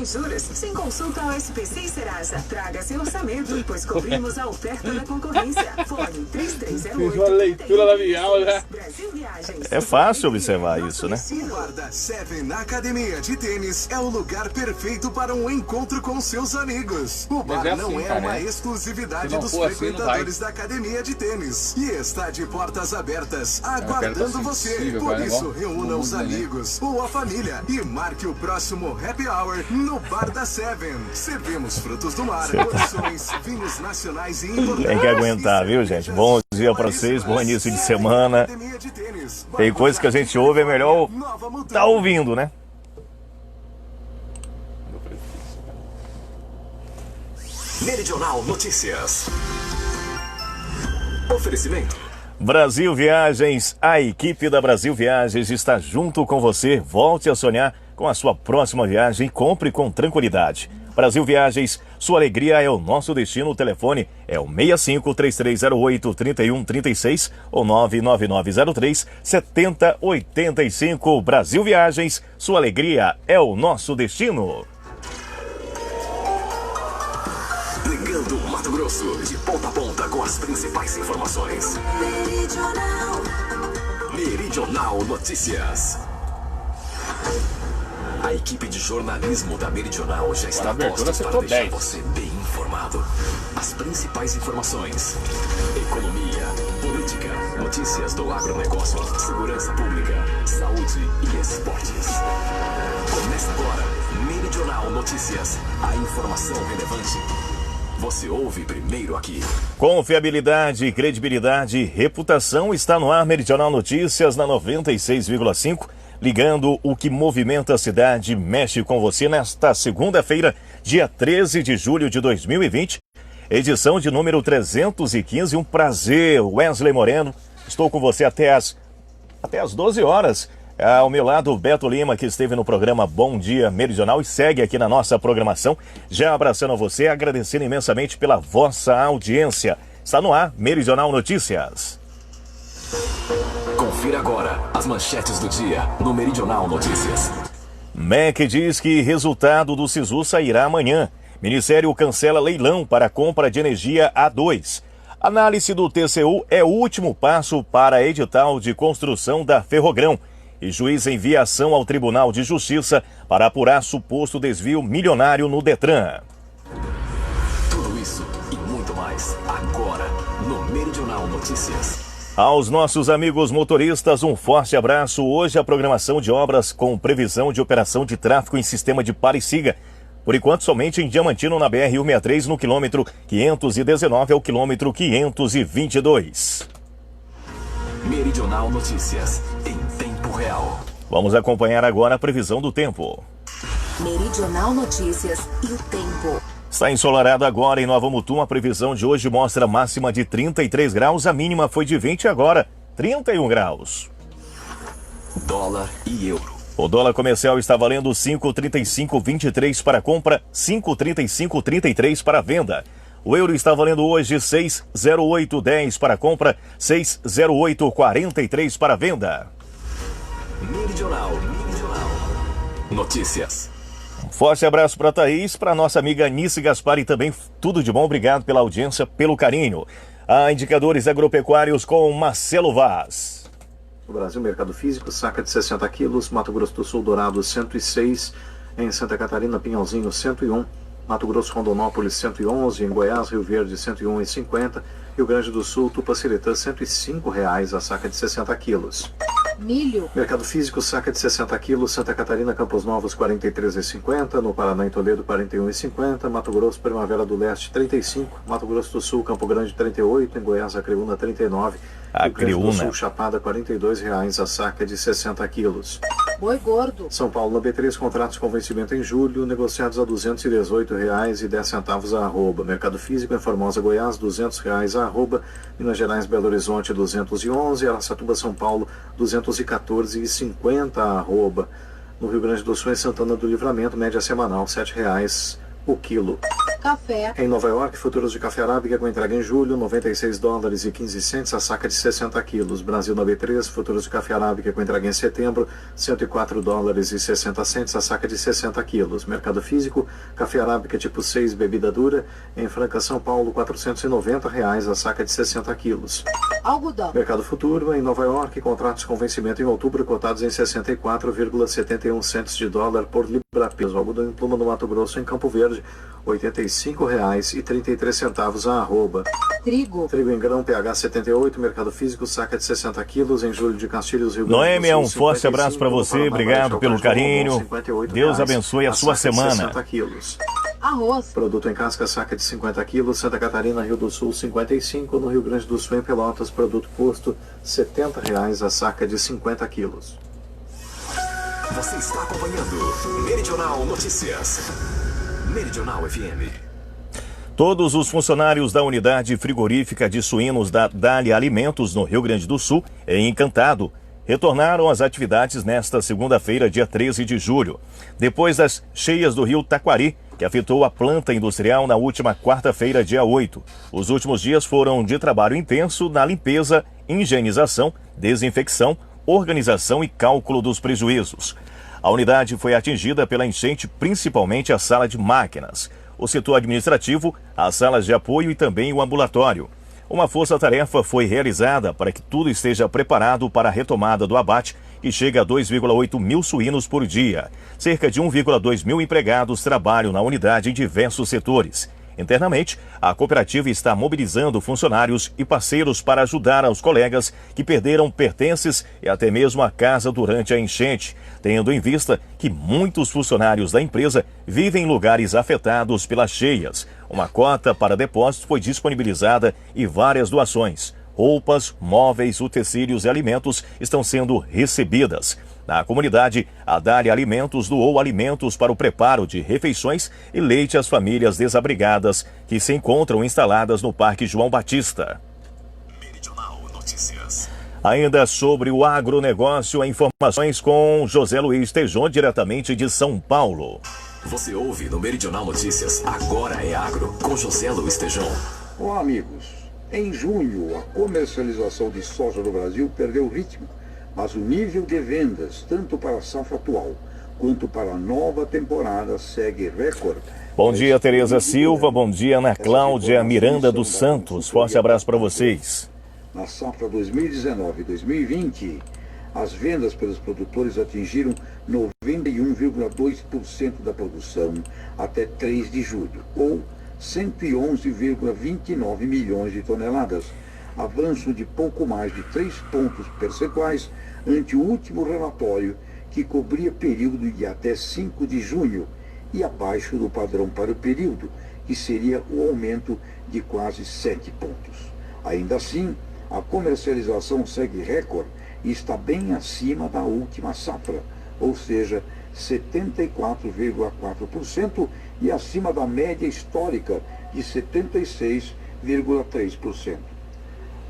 juros, sem consulta ao SPC e Serasa. Traga seu orçamento, pois cobrimos a oferta da concorrência. Fone 3308. Fiz uma leitura labial, né? Brasil Viagens. É fácil observar isso, né? O Bar da Seven Academia de Tênis é o lugar perfeito para um encontro com seus amigos. O bar assim, não é cara, uma Se exclusividade não dos for assim, não frequentadores da Academia de Tênis. E está de portas abertas, aguardando tá você. sensível, Por cara, isso, igual reúna todo os mundo, né? amigos ou a família e marque o próximo Happy Hour no Bar da Seven. Servimos frutos do mar, porções, vinhos nacionais e importados. Tem que aguentar, viu, gente? Bom dia pra vocês, bom início de semana. Tem coisas que a gente ouve, é melhor tá ouvindo, né? Meridional Notícias. Oferecimento. Brasil Viagens, a equipe da Brasil Viagens está junto com você. Volte a sonhar com a sua próxima viagem e compre com tranquilidade. Brasil Viagens, sua alegria é o nosso destino. O telefone é o 65-3308-3136 ou 99903-7085. Brasil Viagens, sua alegria é o nosso destino. Ligando Mato Grosso, de ponta a ponta com as principais informações. Meridional Notícias. A equipe de jornalismo da Meridional já está posta para deixar você bem informado. As principais informações: economia, política, notícias do agronegócio, segurança pública, saúde e esportes. Começa agora, Meridional Notícias. A informação relevante você ouve primeiro aqui. Confiabilidade, credibilidade e reputação está no ar. Meridional Notícias na 96,5. Ligando o que movimenta a cidade, mexe com você nesta segunda-feira, dia 13 de julho de 2020, edição de número 315. Um prazer, Wesley Moreno. Estou com você até as 12 horas. Ao meu lado, Beto Lima, que esteve no programa Bom Dia Meridional e segue aqui na nossa programação. Já abraçando a você, agradecendo imensamente pela vossa audiência. Está no ar, Meridional Notícias. Confira agora as manchetes do dia no Meridional Notícias. MEC diz que resultado do SISU sairá amanhã. Ministério cancela leilão para compra de energia A2. Análise do TCU é o último passo para edital de construção da Ferrogrão. E juiz envia ação ao Tribunal de Justiça para apurar suposto desvio milionário no Detran. Tudo isso e muito mais agora no Meridional Notícias. Aos nossos amigos motoristas, um forte abraço. Hoje a programação de obras com previsão de operação de tráfego em sistema de pare e siga. Por enquanto, somente em Diamantino, na BR-163, no quilômetro 519 ao quilômetro 522. Meridional Notícias, em tempo real. Vamos acompanhar agora a previsão do tempo. Meridional Notícias e o tempo. Está ensolarado agora em Nova Mutum. A previsão de hoje mostra máxima de 33 graus. A mínima foi de 20 agora, 31 graus. Dólar e euro. O dólar comercial está valendo 5,3523 para compra, 5,3533 para venda. O euro está valendo hoje 6,0810 para compra, 6,0843 para venda. Meridional Notícias. Forte abraço para a Thaís, para nossa amiga Nice Gaspar e também tudo de bom. Obrigado pela audiência, pelo carinho. A Indicadores Agropecuários com Marcelo Vaz. No Brasil, mercado físico, saca de 60 quilos, Mato Grosso do Sul, Dourado, 106, em Santa Catarina, Pinhalzinho, 101, Mato Grosso, Rondonópolis, 111, em Goiás, Rio Verde, 101,50, Rio Grande do Sul, Tupaciretã, R$ 105 a saca de 60 quilos. Milho. Mercado físico, saca de 60 quilos, Santa Catarina, Campos Novos, R$ 43,50, no Paraná, em Toledo, R$ 41,50, Mato Grosso, Primavera do Leste, 35, Mato Grosso do Sul, Campo Grande, 38, em Goiás, Acreúna, 39, Rio Grande do Sul, Chapada, R$ 42 a saca de 60 quilos. Boi gordo. São Paulo, na B3, contratos com vencimento em julho, negociados a R$ 218,10 a arroba. Mercado físico, em Formosa, Goiás, R$ 200 a arroba. Minas Gerais, Belo Horizonte, 211, Araçatuba, São Paulo, R$ 214,50 a arroba. No Rio Grande do Sul, em Santana do Livramento, média semanal, R$ 7 o quilo. Café. Em Nova York, futuros de café arábica com entrega em julho, $96,15 a saca de 60 quilos. Brasil na B3, futuros de café arábica com entrega em setembro, $104,60 a saca de 60 quilos. Mercado físico, café arábica tipo 6, bebida dura, em Franca, São Paulo, R$490 a saca de 60 quilos. Algodão. Mercado futuro, em Nova York, contratos com vencimento em outubro cotados em 64,71 centos de dólar por libra-peso. Algodão em pluma no Mato Grosso, em Campo Verde, R$85,33 a arroba. Trigo. Trigo em grão pH 78, mercado físico, saca de 60 quilos, em julho de Castilhos, Rio Grande do Sul. Noêmia, um forte abraço para você, obrigado pelo carinho. Deus abençoe a sua semana. 60 quilos. Arroz. Produto em casca, saca de 50 quilos, Santa Catarina, Rio do Sul, 55, no Rio Grande do Sul, em Pelotas, produto posto, R$70 a saca de 50 quilos. Você está acompanhando Meridional Notícias. Meridional FM. Todos os funcionários da unidade frigorífica de suínos da Dália Alimentos, no Rio Grande do Sul, em Encantado, retornaram às atividades nesta segunda-feira, dia 13 de julho, depois das cheias do rio Taquari, que afetou a planta industrial na última quarta-feira, dia 8. Os últimos dias foram de trabalho intenso na limpeza, higienização, desinfecção, organização e cálculo dos prejuízos. A unidade foi atingida pela enchente, principalmente a sala de máquinas, o setor administrativo, as salas de apoio e também o ambulatório. Uma força-tarefa foi realizada para que tudo esteja preparado para a retomada do abate, que chega a 2,8 mil suínos por dia. Cerca de 1,2 mil empregados trabalham na unidade em diversos setores. Internamente, a cooperativa está mobilizando funcionários e parceiros para ajudar aos colegas que perderam pertences e até mesmo a casa durante a enchente, tendo em vista que muitos funcionários da empresa vivem em lugares afetados pelas cheias. Uma cota para depósito foi disponibilizada e várias doações. Roupas, móveis, utensílios e alimentos estão sendo recebidas. Na comunidade, a Dália Alimentos doou alimentos para o preparo de refeições e leite às famílias desabrigadas que se encontram instaladas no Parque João Batista. Meridional Notícias. Ainda sobre o agronegócio, informações com José Luiz Tejon, diretamente de São Paulo. Você ouve no Meridional Notícias, Agora é Agro, com José Luiz Tejon. Olá, amigos. Em junho, a comercialização de soja no Brasil perdeu ritmo, mas o nível de vendas, tanto para a safra atual quanto para a nova temporada, segue recorde. Bom dia, Tereza Silva. Bom dia, Ana Cláudia Miranda dos Santos. Forte abraço para vocês. Na safra 2019-2020, as vendas pelos produtores atingiram 91,2% da produção até 3 de julho, ou 111,29 milhões de toneladas, avanço de pouco mais de 3 pontos percentuais ante o último relatório, que cobria período de até 5 de junho e abaixo do padrão para o período, que seria o aumento de quase 7 pontos. Ainda assim, a comercialização segue recorde e está bem acima da última safra, ou seja, 74,4% e acima da média histórica de 76,3%.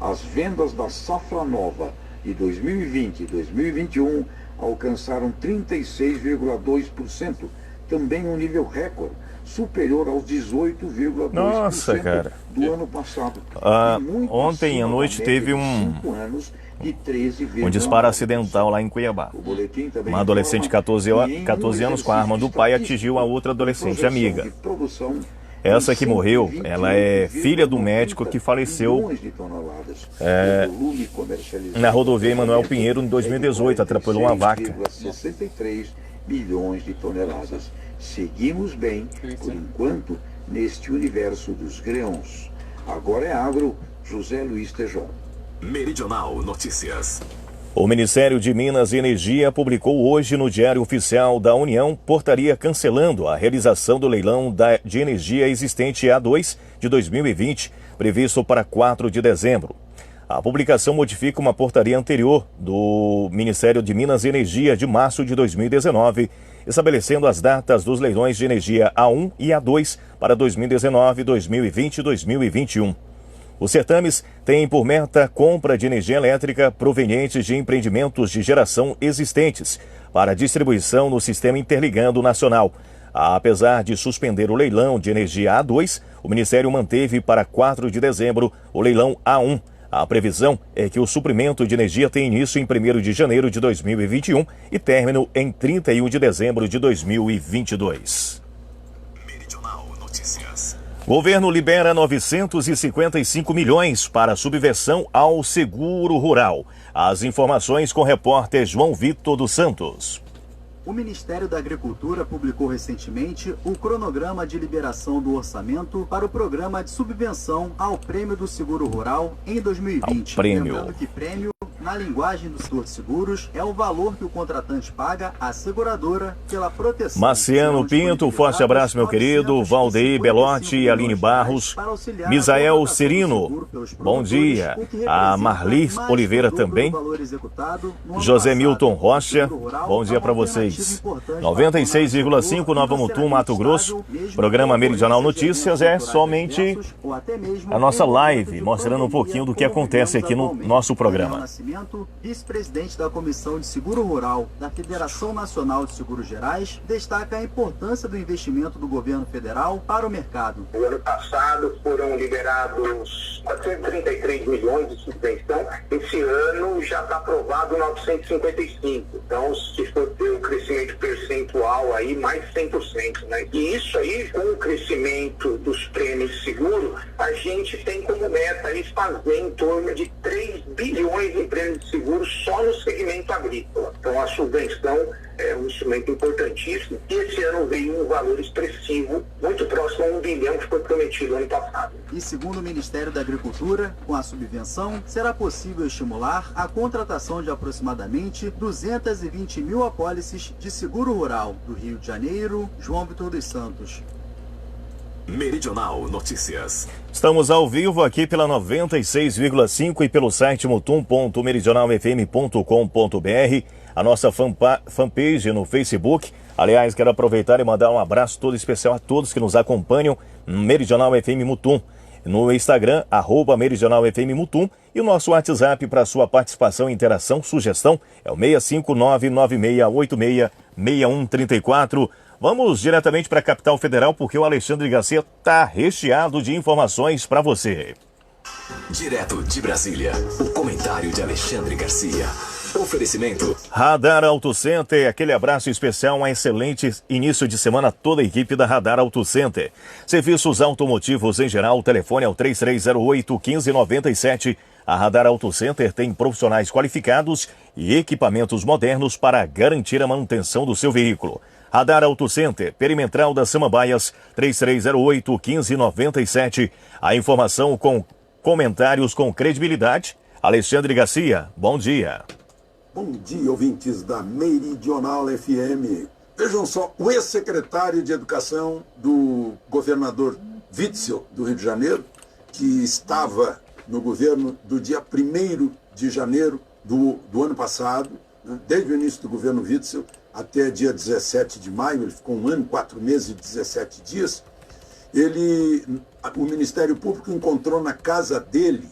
As vendas da safra nova de 2020 e 2021 alcançaram 36,2%, também um nível recorde, superior aos 18,2% do ano passado. Ontem à noite teve um disparo acidental lá em Cuiabá. Uma adolescente de 14 anos com a arma do pai atingiu a outra adolescente amiga. Essa que morreu, ela é filha do médico que faleceu na rodovia Emanuel Pinheiro em 2018, atropelou uma vaca. 63 bilhões de toneladas. Seguimos bem, por enquanto, neste universo dos grãos. Agora é agro, José Luiz Tejon. Meridional Notícias. O Ministério de Minas e Energia publicou hoje no Diário Oficial da União portaria cancelando a realização do leilão de energia existente A2 de 2020, previsto para 4 de dezembro. A publicação modifica uma portaria anterior do Ministério de Minas e Energia de março de 2019, estabelecendo as datas dos leilões de energia A1 e A2 para 2019, 2020 e 2021. Os certames têm por meta a compra de energia elétrica provenientes de empreendimentos de geração existentes para distribuição no Sistema Interligando Nacional. Apesar de suspender o leilão de energia A2, o Ministério manteve para 4 de dezembro o leilão A1. A previsão é que o suprimento de energia tenha início em 1º de janeiro de 2021 e término em 31 de dezembro de 2022. Meridional Notícias. Governo libera 955 milhões para subversão ao seguro rural. As informações com o repórter João Vitor dos Santos. O Ministério da Agricultura publicou recentemente o cronograma de liberação do orçamento para o programa de subvenção ao Prêmio do Seguro Rural em 2020. Lembrando que prêmio, na linguagem do setor de seguros, é o valor que o contratante paga à seguradora pela proteção. Marciano Pinto, forte abraço, meu querido. Valdeir Belotti e Aline Barros. Misael Serino, bom dia. A Marli Oliveira também. José Milton Rocha, bom dia para vocês. 96,5 Nova Mutum, Mato Grosso. Programa Meridional Notícias é somente a nossa live, mostrando um pouquinho do que acontece aqui no nosso programa. Vice-presidente da Comissão de Seguro Rural da Federação Nacional de Seguros Gerais, destaca a importância do investimento do governo federal para o mercado. No ano passado foram liberados 433 milhões de subvenção. Esse ano já está aprovado 955. Então, se for ter um crescimento percentual aí, mais 100%, né? E isso aí, com o crescimento dos prêmios de seguro, a gente tem como meta aí fazer em torno de 3 bilhões em prêmios de seguro só no segmento agrícola. Então, a subvenção é um instrumento importantíssimo e esse ano veio um valor expressivo, muito próximo a 1 bilhão que foi prometido ano passado. E segundo o Ministério da Agricultura, com a subvenção, será possível estimular a contratação de aproximadamente 220 mil apólices de seguro rural do Rio de Janeiro. João Vitor dos Santos. Meridional Notícias. Estamos ao vivo aqui pela 96,5 e pelo site mutum.meridionalfm.com.br, a nossa fanpage no Facebook. Aliás, quero aproveitar e mandar um abraço todo especial a todos que nos acompanham no Meridional FM Mutum. No Instagram, @MeridionalFMMutum, e o nosso WhatsApp para sua participação, interação, sugestão é o 65996866134. Vamos diretamente para a capital federal, porque o Alexandre Garcia está recheado de informações para você. Direto de Brasília, o comentário de Alexandre Garcia. Oferecimento Radar Auto Center, aquele abraço especial, um excelente início de semana a toda a equipe da Radar Auto Center. Serviços automotivos em geral, telefone é o 3308-1597. A Radar Auto Center tem profissionais qualificados e equipamentos modernos para garantir a manutenção do seu veículo. Radar Auto Center, Perimetral das Samambaias, 3308-1597. A informação com comentários com credibilidade. Alexandre Garcia, bom dia. Bom dia, ouvintes da Meridional FM. Vejam só, o ex-secretário de Educação do governador Witzel, do Rio de Janeiro, que estava no governo do dia 1º de janeiro do ano passado, né, desde o início do governo Witzel até dia 17 de maio, ele ficou 1 ano, 4 meses e 17 dias, o Ministério Público encontrou na casa dele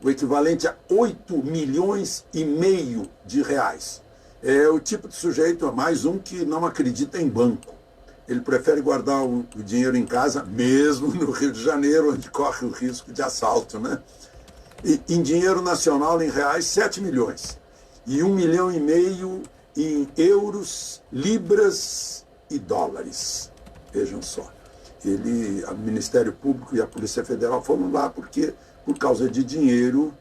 o equivalente a 8,5 milhões de reais. É o tipo de sujeito, mais um que não acredita em banco. Ele prefere guardar o dinheiro em casa, mesmo no Rio de Janeiro, onde corre o risco de assalto, né? E, em dinheiro nacional, em reais, 7 milhões. E 1,5 milhão em euros, libras e dólares. Vejam só. O Ministério Público e a Polícia Federal foram lá porque por causa de dinheiro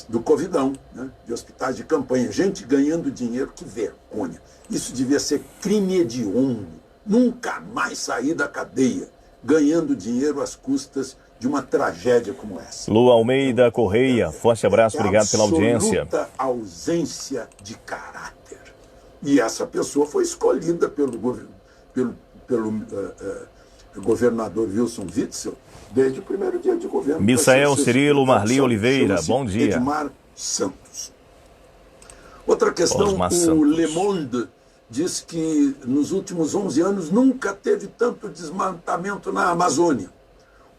do Covidão, né? De hospitais de campanha. Gente ganhando dinheiro, que vergonha. Isso devia ser crime hediondo. Nunca mais sair da cadeia ganhando dinheiro às custas de uma tragédia como essa. Lu Almeida Correia, forte abraço, obrigado pela audiência. Absoluta ausência de caráter. E essa pessoa foi escolhida pelo governador Wilson Witzel desde o primeiro dia de governo. Misael Cirilo, Marli Oliveira, bom dia. Edmar Santos. Outra questão, o Le Monde diz que nos últimos 11 anos nunca teve tanto desmatamento na Amazônia.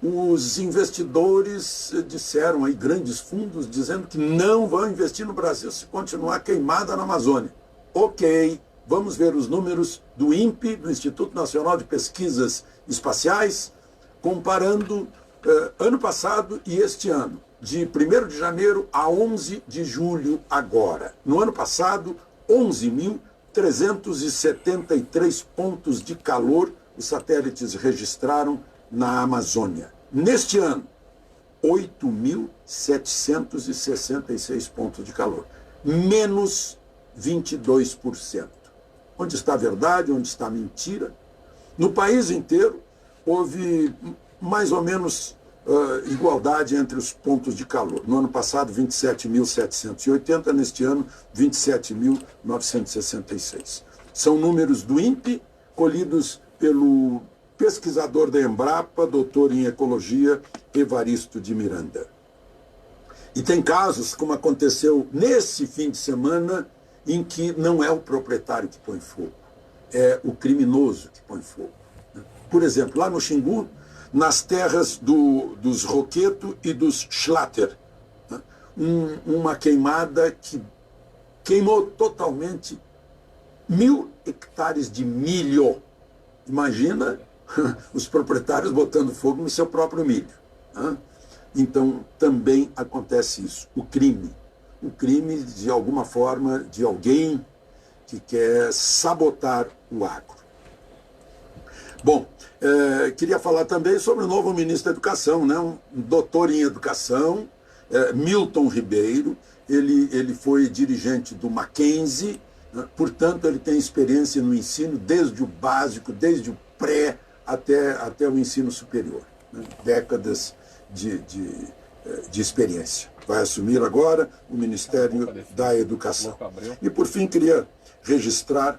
Os investidores disseram aí, grandes fundos, dizendo que não vão investir no Brasil se continuar queimada na Amazônia. Ok, vamos ver os números do INPE, do Instituto Nacional de Pesquisas Espaciais, comparando ano passado e este ano, de 1º de janeiro a 11 de julho agora. No ano passado, 11.373 pontos de calor os satélites registraram na Amazônia. Neste ano, 8.766 pontos de calor, menos 22%. Onde está a verdade, onde está a mentira? No país inteiro, houve mais ou menos igualdade entre os pontos de calor. No ano passado, 27.780, neste ano, 27.966. São números do INPE, colhidos pelo pesquisador da Embrapa, doutor em ecologia, Evaristo de Miranda. E tem casos, como aconteceu nesse fim de semana, em que não é o proprietário que põe fogo, é o criminoso que põe fogo. Por exemplo, lá no Xingu, nas terras dos Roqueto e dos Schlatter, uma queimada que queimou totalmente 1.000 hectares de milho. Imagina os proprietários botando fogo no seu próprio milho. Então, também acontece isso. O crime, de alguma forma, de alguém que quer sabotar o agro. Bom, queria falar também sobre o novo ministro da Educação, né? Um doutor em educação, Milton Ribeiro. Ele foi dirigente do Mackenzie, né? Portanto, ele tem experiência no ensino desde o básico, desde o pré até o ensino superior. Né? Décadas de experiência. Vai assumir agora o Ministério da Educação. E, por fim, queria registrar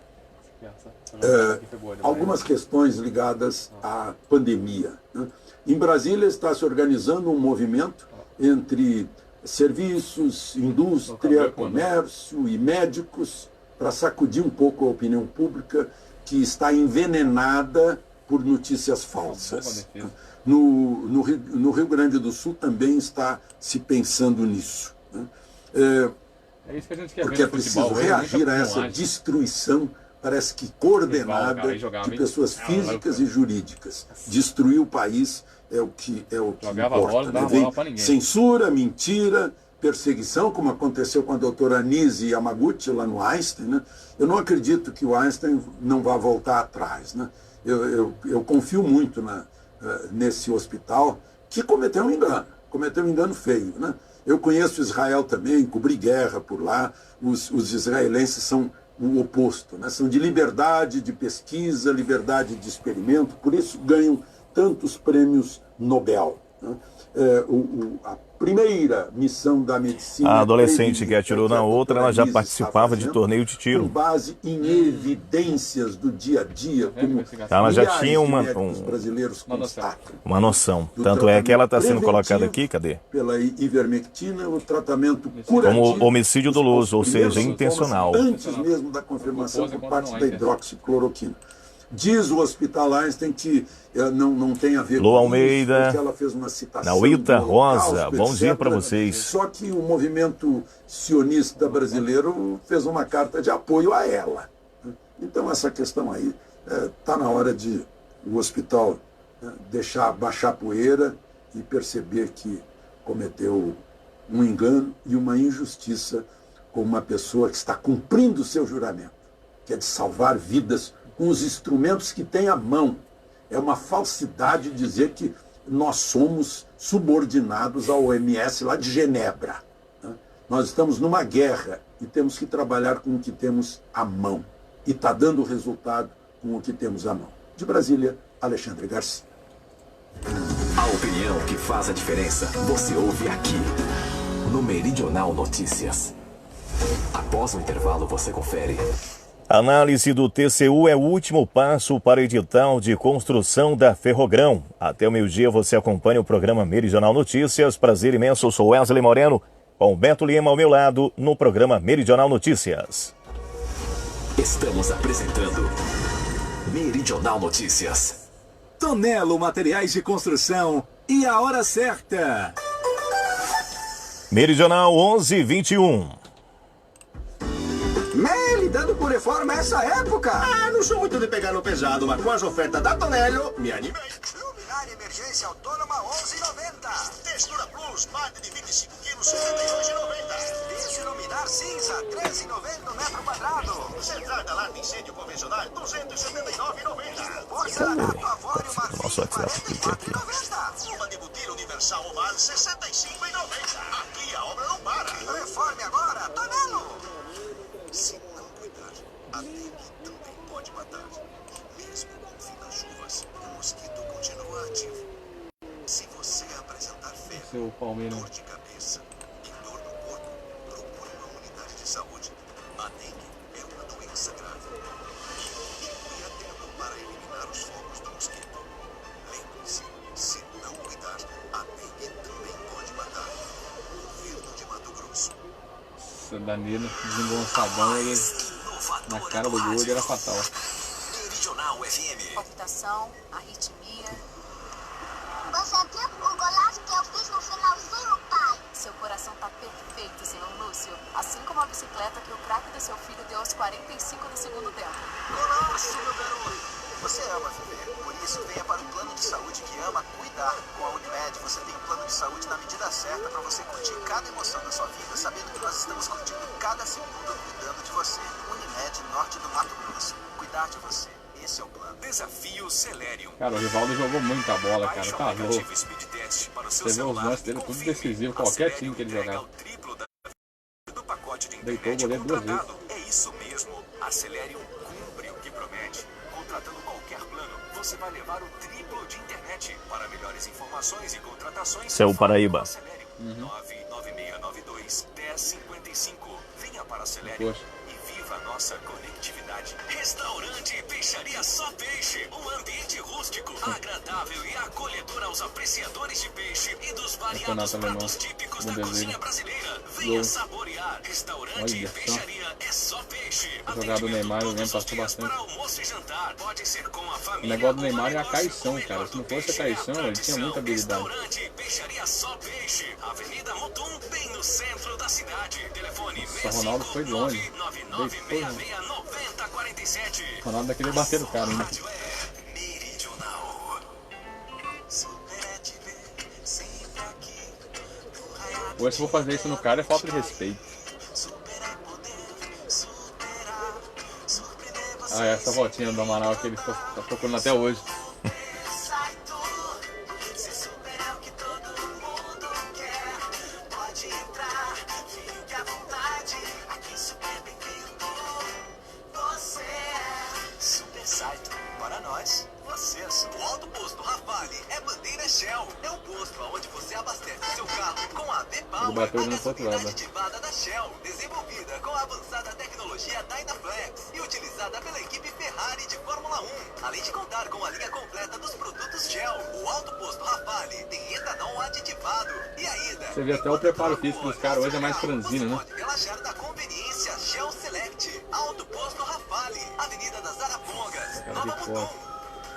algumas questões ligadas à pandemia. Né? Em Brasília está se organizando um movimento entre serviços, indústria, comércio e médicos para sacudir um pouco a opinião pública que está envenenada por notícias falsas. No Rio Grande do Sul também está se pensando nisso. Né? É isso que a gente quer ver. Porque é preciso reagir a essa destruição, parece que coordenada, de pessoas físicas e jurídicas. Destruir o país é o que importa. Né? Vem censura, mentira, perseguição, como aconteceu com a doutora Anise Yamaguchi lá no Einstein. Né? Eu não acredito que o Einstein não vá voltar atrás. Né? Eu confio muito nesse hospital que cometeu um engano feio. Né? Eu conheço Israel também, cobri guerra por lá. Os israelenses são o oposto, né? São de liberdade de pesquisa, liberdade de experimento, por isso ganham tantos prêmios Nobel. Né? A primeira missão da medicina... A adolescente que atirou na outra, ela já participava de torneio de tiro. Com base em evidencias do dia a dia, como ela já tinha uma noção. Tanto é que ela está sendo colocada aqui, cadê? Pela ivermectina, o tratamento curativo... Como homicídio doloso, ou seja, intencional. Antes mesmo da confirmação por parte da hidroxicloroquina. Diz o Hospital Einstein que não tem a ver Lô Almeida, porque ela fez uma citação Nauíta Rosa, bom dia para vocês. Só que o movimento sionista brasileiro fez uma carta de apoio a ela. Então essa questão aí está na hora de o hospital baixar a poeira e perceber que cometeu um engano e uma injustiça com uma pessoa que está cumprindo o seu juramento, que é de salvar vidas com os instrumentos que tem à mão. É uma falsidade dizer que nós somos subordinados à OMS lá de Genebra. Né? Nós estamos numa guerra e temos que trabalhar com o que temos à mão. E está dando resultado com o que temos à mão. De Brasília, Alexandre Garcia. A opinião que faz a diferença, você ouve aqui, no Meridional Notícias. Após o intervalo, você confere. Análise do TCU é o último passo para o edital de construção da Ferrogrão. Até o meio-dia você acompanha o programa Meridional Notícias. Prazer imenso, eu sou Wesley Moreno, com Beto Lima ao meu lado, no programa Meridional Notícias. Estamos apresentando Meridional Notícias. Tonelo Materiais de Construção e a hora certa. Meridional 11:21. Lidando por reforma essa época? Ah, não sou muito de pegar no pesado, mas com as ofertas da Tonello, me animei. Luminária emergência autônoma 11,90. Textura Plus, parte de 25 quilos, 62,90. Esse luminar cinza, 13,90 metro quadrado. Central da lata incêndio convencional, 279,90. Porcelanato Avório Marfim, 44,90. Uma de butilha universal oval, 65,90. Aqui a obra não para. Reforme agora, Tonello. Se não cuidar, a dengue também pode matar. Mesmo com o fim das chuvas, o mosquito continua ativo. Se você apresentar febre, dor de cabeça e dor no corpo, procure uma unidade de saúde. A dengue é uma doença grave. Fique atento para eliminar os focos do mosquito. Lembre-se, se não cuidar, a dengue também pode matar. Governo de Mato Grosso. Essa Danilo desengonçadão, ele na cara do gol, ele era fatal. Meridional FM. Palpitação, arritmia. Você viu o golaço que eu fiz no finalzinho, pai? Seu coração tá perfeito, senhor Lúcio. Assim como a bicicleta que o craque do seu filho deu aos 45 do segundo tempo. Golaço, meu garoto. Você ama viver, por isso venha para o plano de saúde que ama cuidar. Com a Unimed, você tem um plano de saúde na medida certa para você curtir cada emoção da sua vida, sabendo que nós estamos curtindo cada segundo cuidando de você. Unimed, norte do Mato Grosso. Cuidar de você. Esse é o plano. Desafio Celerium. Cara, o Rivaldo jogou muita bola, cara. Tá louco. Você vê os lances dele, tudo decisivo. Qualquer time que ele jogava. Deitou o goleiro 2 vezes. É isso mesmo. A Celerium cumpre o que promete. Contratando qualquer plano, você vai levar o triplo de internet. Para melhores informações e contratações, Céu Paraíba. 99692-1055. Venha para a Celerium e viva a nossa conectividade. Restaurante Peixaria Só Peixe. Um ambiente rústico, agradável e acolhedor aos apreciadores de peixe e dos variados pratos típicos da cozinha brasileira. Venha saborear. Restaurante Peixaria é Só Peixe. O jogador do Neymar, eu lembro, passou bastante. Almoço e jantar. Pode ser com a família. O negócio do Neymar é a caição, cara. Se não fosse a caição, ele tinha muita habilidade. Restaurante Peixaria Só Peixe. Avenida Mutum, bem no centro da cidade. Telefone Só Ronaldo foi longe. Ronaldo daquele bater do cara, né? Hoje se for fazer isso no cara é falta de respeito. Ah, essa voltinha do Amaral que ele tá procurando até hoje. Para nós, você é o Alto Posto Rafale é bandeira Shell. É o posto onde você abastece seu carro com a V-Power, a gasolina aditivada da Shell, desenvolvida com a avançada tecnologia Dynaflex e utilizada pela equipe Ferrari de Fórmula 1. Além de contar com a linha completa dos produtos Shell, o Alto Posto Rafale tem etanol aditivado e ainda... Você vê até o preparo físico dos caras hoje é mais franzino, né? Pode relaxar da conveniência Shell Select. Alto Posto Rafale, Avenida das Arapongas, Nova Mutum.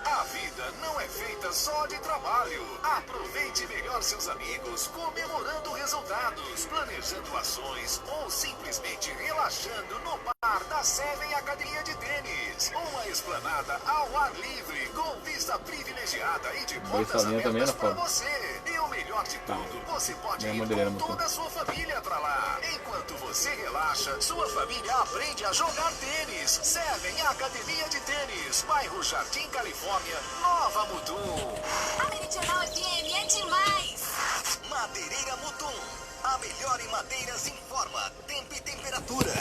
A vida não é feita só de trabalho. Aproveite melhor seus amigos, comemorando resultados, planejando ações ou simplesmente relaxando no bar da Seven Academia de Tênis. Uma esplanada ao ar livre, com vista privilegiada e de portas abertas para você. E o melhor de tudo, você pode ir com toda a sua família para lá. Enquanto você relaxa, sua família aprende a jogar tênis. Seven Academia de Tênis, bairro Jardim, Califórnia, Nova Mutum. A Meridional FM é demais! Madeireira Mutum. A melhor em madeiras informa tempo e temperatura.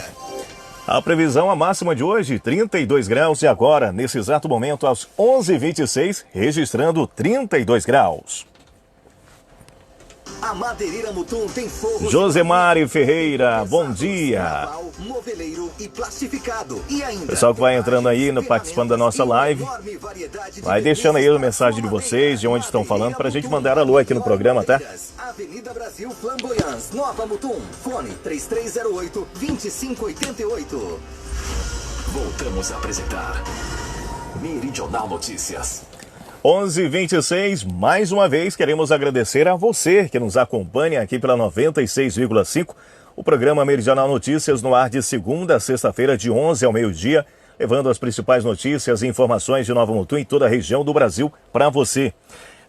A previsão, a máxima de hoje, 32 graus. E agora, nesse exato momento, às 11h26, registrando 32 graus. A Madeireira Mutum tem forro. Josemari Ferreira, bom dia. Moveleiro e plastificado. E ainda, pessoal que vai entrando aí, participando da nossa live, vai deixando aí a mensagem de vocês, de onde estão falando, pra gente mandar alô aqui no programa, tá? Avenida Brasil Flamboyance, Nova Mutum. Fone 3308-2588. Voltamos a apresentar Meridional Notícias. 11h26, mais uma vez queremos agradecer a você que nos acompanha aqui pela 96,5, O programa Meridional Notícias no ar de segunda a sexta-feira, de 11 ao meio-dia, levando as principais notícias e informações de Nova Mutum e toda a região do Brasil para você.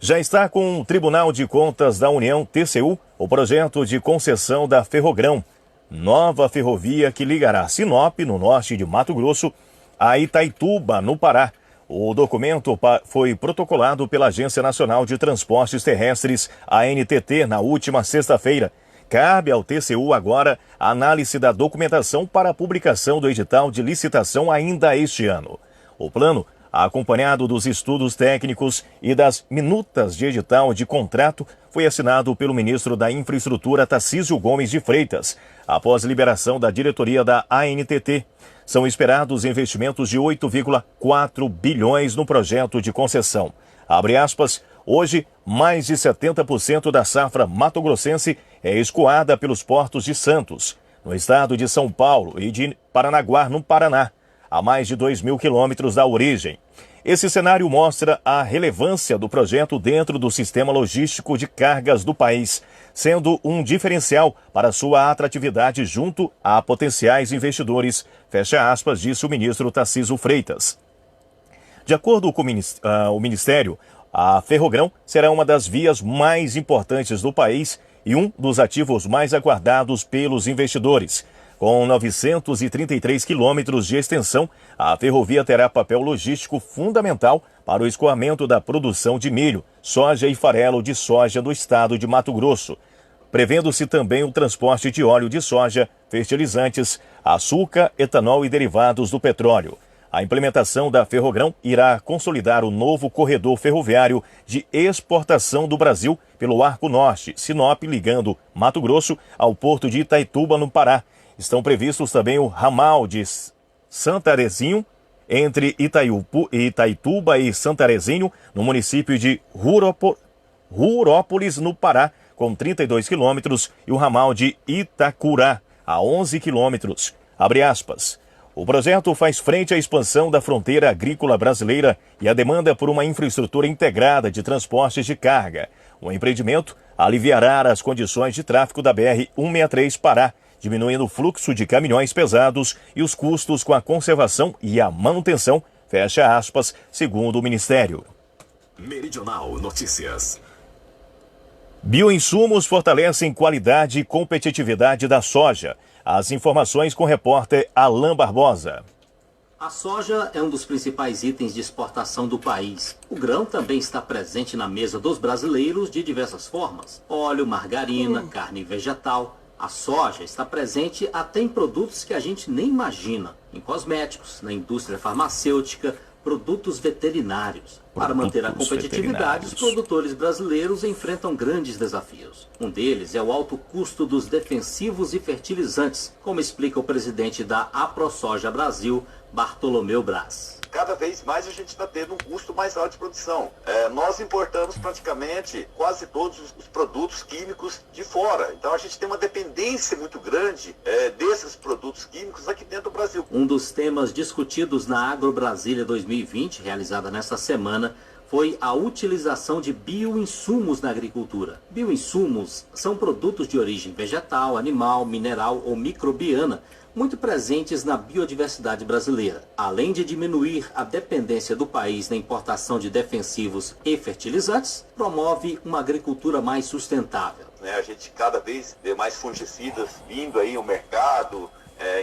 Já está com o Tribunal de Contas da União, TCU, o projeto de concessão da Ferrogrão, nova ferrovia que ligará Sinop, no norte de Mato Grosso, a Itaituba, no Pará. O documento foi protocolado pela Agência Nacional de Transportes Terrestres, ANTT, na última sexta-feira. Cabe ao TCU agora a análise da documentação para a publicação do edital de licitação ainda este ano. O plano, acompanhado dos estudos técnicos e das minutas de edital de contrato, foi assinado pelo ministro da Infraestrutura, Tarcísio Gomes de Freitas, após liberação da diretoria da ANTT. São esperados investimentos de 8,4 bilhões no projeto de concessão. Abre aspas, hoje, mais de 70% da safra mato-grossense é escoada pelos portos de Santos, no estado de São Paulo, e de Paranaguá, no Paraná, a mais de 2.000 quilômetros da origem. Esse cenário mostra a relevância do projeto dentro do sistema logístico de cargas do país, sendo um diferencial para sua atratividade junto a potenciais investidores, fecha aspas, disse o ministro Tarcísio Freitas. De acordo com o Ministério, a Ferrogrão será uma das vias mais importantes do país e um dos ativos mais aguardados pelos investidores. Com 933 quilômetros de extensão, a ferrovia terá papel logístico fundamental para o escoamento da produção de milho, soja e farelo de soja do estado de Mato Grosso, prevendo-se também o transporte de óleo de soja, fertilizantes, açúcar, etanol e derivados do petróleo. A implementação da Ferrogrão irá consolidar o novo corredor ferroviário de exportação do Brasil pelo Arco Norte, Sinop, ligando Mato Grosso ao porto de Itaituba, no Pará. Estão previstos também o ramal de Santarezinho, entre Itaituba e Santarezinho, no município de Rurópolis, no Pará, com 32 quilômetros, e o ramal de Itacurá, a 11 quilômetros. Abre aspas. O projeto faz frente à expansão da fronteira agrícola brasileira e à demanda por uma infraestrutura integrada de transportes de carga. O empreendimento aliviará as condições de tráfego da BR-163 Pará, diminuindo o fluxo de caminhões pesados e os custos com a conservação e a manutenção, fecha aspas, segundo o Ministério. Meridional Notícias. Bioinsumos fortalecem qualidade e competitividade da soja. As informações com o repórter Alain Barbosa. A soja é um dos principais itens de exportação do país. O grão também está presente na mesa dos brasileiros de diversas formas. Óleo, margarina, carne vegetal. A soja está presente até em produtos que a gente nem imagina. Em cosméticos, na indústria farmacêutica, produtos veterinários. Para manter a competitividade, os produtores brasileiros enfrentam grandes desafios. Um deles é o alto custo dos defensivos e fertilizantes, como explica o presidente da AproSoja Brasil, Bartolomeu Braz. Cada vez mais a gente está tendo um custo mais alto de produção. Nós importamos praticamente quase todos os produtos químicos de fora. Então a gente tem uma dependência muito grande desses produtos químicos aqui dentro do Brasil. Um dos temas discutidos na AgroBrasília 2020, realizada nesta semana, foi a utilização de bioinsumos na agricultura. Bioinsumos são produtos de origem vegetal, animal, mineral ou microbiana, muito presentes na biodiversidade brasileira. Além de diminuir a dependência do país na importação de defensivos e fertilizantes, promove uma agricultura mais sustentável. A gente cada vez vê mais fungicidas vindo aí ao mercado,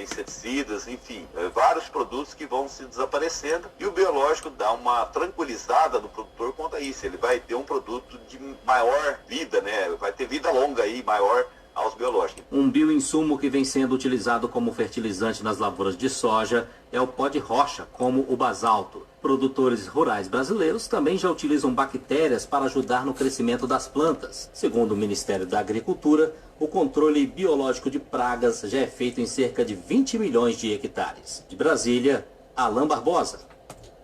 inseticidas, enfim, vários produtos que vão se desaparecendo, e o biológico dá uma tranquilizada no produtor quanto a isso. Ele vai ter um produto de maior vida, vai ter vida longa aí, maior aos biológicos. Um bioinsumo que vem sendo utilizado como fertilizante nas lavouras de soja é o pó de rocha, como o basalto. Produtores rurais brasileiros também já utilizam bactérias para ajudar no crescimento das plantas. Segundo o Ministério da Agricultura, o controle biológico de pragas já é feito em cerca de 20 milhões de hectares. De Brasília, Alain Barbosa.